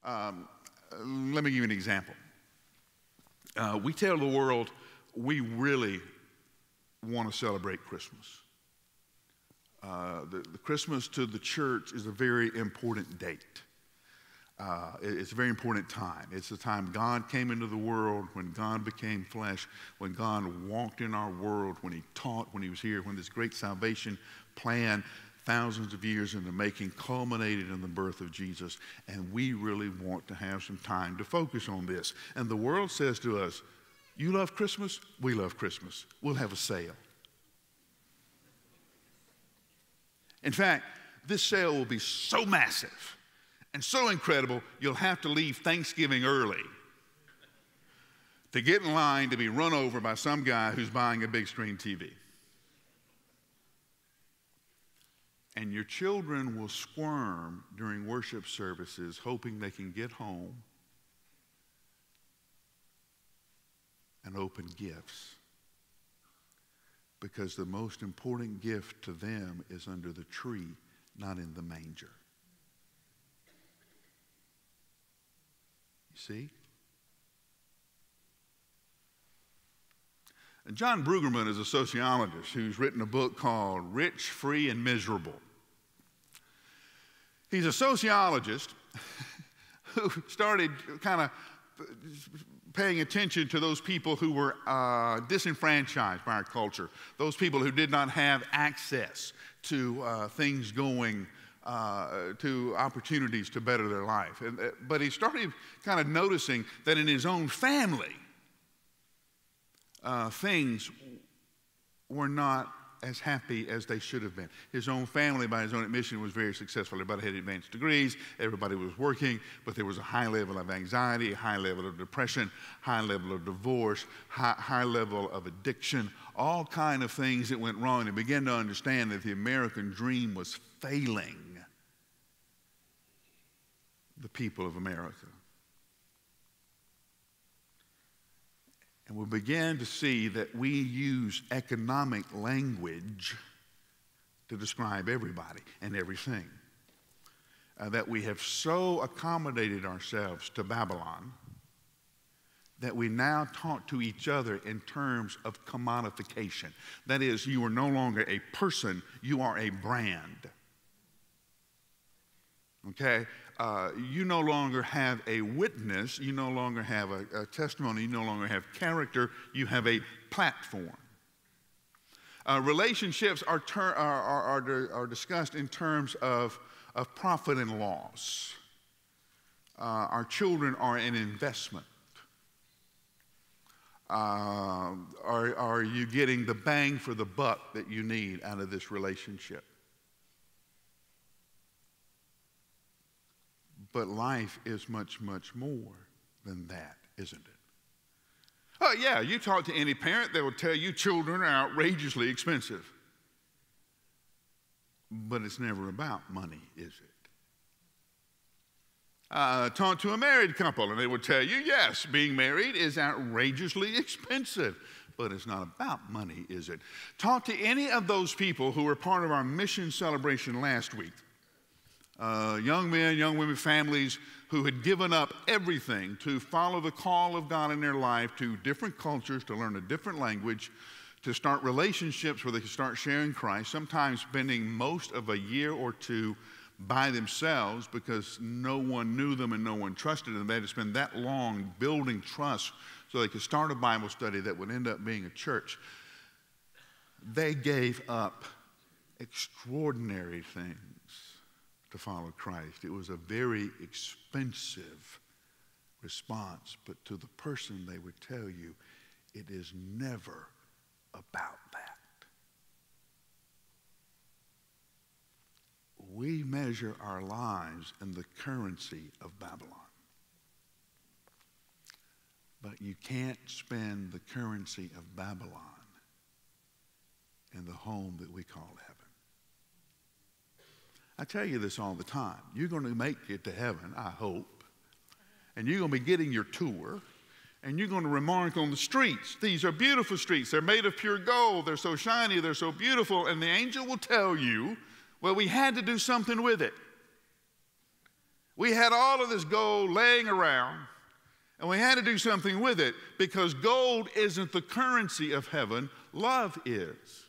Um, Let me give you an example. We tell the world we really want to celebrate Christmas. The Christmas to the church is a very important date. It's a very important time. It's the time God came into the world, when God became flesh, when God walked in our world, when he taught, when he was here, when this great salvation plan, thousands of years in the making, culminated in the birth of Jesus. And we really want to have some time to focus on this. And the world says to us, you love Christmas? We love Christmas. We'll have a sale. In fact, this sale will be so massive and so incredible, you'll have to leave Thanksgiving early to get in line to be run over by some guy who's buying a big screen TV. And your children will squirm during worship services, hoping they can get home and open gifts. Because the most important gift to them is under the tree, not in the manger. You see? And John Brueggemann is a sociologist who's written a book called Rich, Free, and Miserable. He's a sociologist who started kind of paying attention to those people who were disenfranchised by our culture, those people who did not have access to things going, to opportunities to better their life. But he started kind of noticing that in his own family, things were not as happy as they should have been. His own family, by his own admission, was very successful. Everybody had advanced degrees, everybody was working, but there was a high level of anxiety, a high level of depression, high level of divorce, high level of addiction, all kind of things that went wrong. He began to understand that the American dream was failing the people of America. And we began to see that we use economic language to describe everybody and everything. That we have so accommodated ourselves to Babylon that we now talk to each other in terms of commodification. That is, you are no longer a person, you are a brand. Okay? You no longer have a witness, you no longer have a testimony, you no longer have character, you have a platform. Relationships are discussed in terms of profit and loss. Our children are an investment. Are you getting the bang for the buck that you need out of this relationship? But life is much, much more than that, isn't it? Oh, yeah, you talk to any parent, they will tell you children are outrageously expensive. But it's never about money, is it? Talk to a married couple, and they will tell you, yes, being married is outrageously expensive. But it's not about money, is it? Talk to any of those people who were part of our mission celebration last week. Young men, young women, families who had given up everything to follow the call of God in their life to different cultures, to learn a different language, to start relationships where they could start sharing Christ, sometimes spending most of a year or two by themselves because no one knew them and no one trusted them. They had to spend that long building trust so they could start a Bible study that would end up being a church. They gave up extraordinary things to follow Christ. It was a very expensive response, but to the person they would tell you, it is never about that. We measure our lives in the currency of Babylon. But you can't spend the currency of Babylon in the home that we call heaven. I tell you this all the time. You're going to make it to heaven, I hope. And you're going to be getting your tour. And you're going to remark on the streets. These are beautiful streets. They're made of pure gold. They're so shiny. They're so beautiful. And the angel will tell you, well, we had to do something with it. We had all of this gold laying around, and we had to do something with it because gold isn't the currency of heaven, love is.